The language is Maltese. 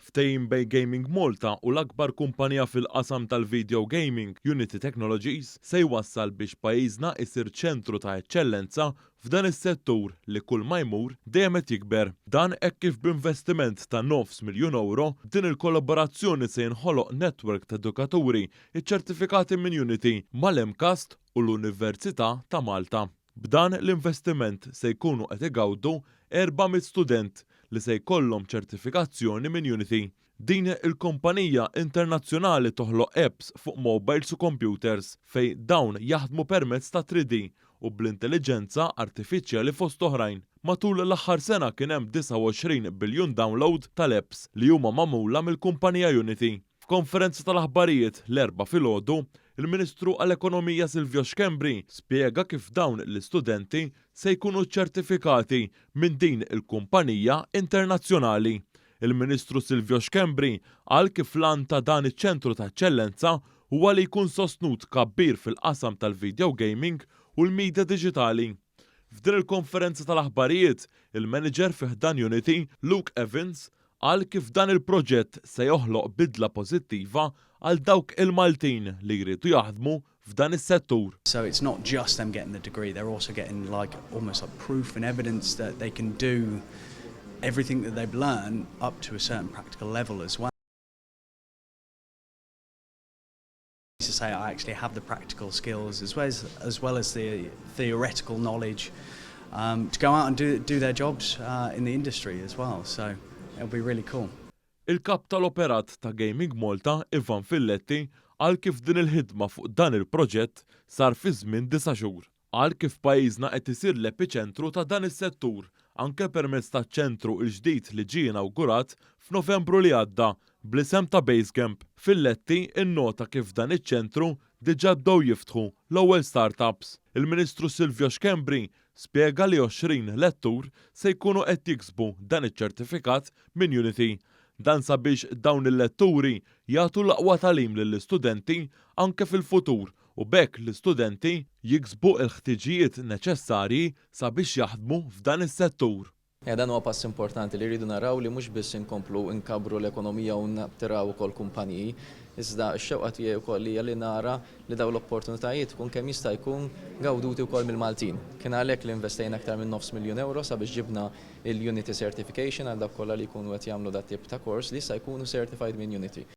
Ftehim bejn Gaming Malta u l-akbar kumpanija fil-qasam tal-video gaming, Unity Technologies, se jwassal biex pajjiżna isir ċentru ta' eċċellenza f'dan is-settur li kull ma jmur dejjem qed jikber. Dan hekk kif b'investiment ta' €900,000 din il-kollaborazzjoni se jinħoloq netwerk ta' edukaturi iċċertifikati minn Unity mal-MCAST u l-Università ta' Malta. B'dan l-investiment se jkunu qed igawdu 400 student li se jkollhom ċertifikazzjoni minn Unity. Din il-kumpanija internazzjonali toħloq apps fuq mobiles u computers fej dawn jaħdmu permezz ta' 3D u bl-intelligenza artifiċjali fost oħrajn. Matul l-aħħar sena kien hemm 29 biljun download tal-apps li huma magħmula mill-kumpanija Unity. F'konferenza tal-aħbarijiet l-4 filgħodu, il-Ministru għall-Ekonomija Silvio Xkembri spjega kif dawn l-istudenti se jkunu ċertifikati minn din il-kumpanija internazzjonali. Il-Ministru Silvio Xkembri qal kif lan ta' dan iċ-ċentru ta' eċċellenza huwa li jkun sostnut kabbir fil-qasam tal-video gaming u l-media diġitali. F'din il-konferenza tal-aħbarijiet, il-manager fih dan Unity, Luke Evans, qal kif dan il-proġett se joħloq bidla pożittiva għal dawk il-Maltin li jridu jaħdmu f'dan is-settur. So it's not just them getting the degree, they're also getting almost like proof and evidence that they can do everything that they've learned up to a certain practical level as well. To say I actually have the practical skills as well as the theoretical knowledge to go out and do their jobs in the industry as well. So it'll be really cool. Il-kap tal-operat ta' Gaming Malta, Ivan Filletti, għal kif din il-ħidma fuq dan il-proġett sar fi żmien 9 xhur. Għal kif pajjiżna qed isir l-epiċentru ta' dan is-settur anke permezz taċ-ċentru l-ġdid li ġie inawgurat f'Novembru li għadda bl-isem ta' Basecamp. Filletti innota kif dan iċ-ċentru diġà bdew jiftħu l-ewwel startups. Il-Ministru Silvio Xkembri spjega li 20 lettur se jkunu qed jiksbu dan iċ-ċertifikat minn Unity. Dan sabiex dawn il-letturi jagħtu l-aqwa tagħlim lill-istudenti anke fil-futur u bekk l-istudenti jiksbu l-ħtiġijiet neċessarji sabiex jaħdmu f'dan is-settur. Dan huwa pass importanti li rridu naraw li mhux biss inkomplu nkabru l-ekonomija u nattiraw ukoll kumpaniji, iżda x-xewqa tiegħi wkoll hija li nara li dawn l-opportunitajiet tkun kemm jista' jkun gawduti wkoll mill-Maltin. Kien għalhekk li investejna aktar minn €900,000 sabiex ġibna il-Unity Certification għal dak kollha li jkunu qed jagħmlu dat tip ta' kors li jista' jkunu certified minn Unity.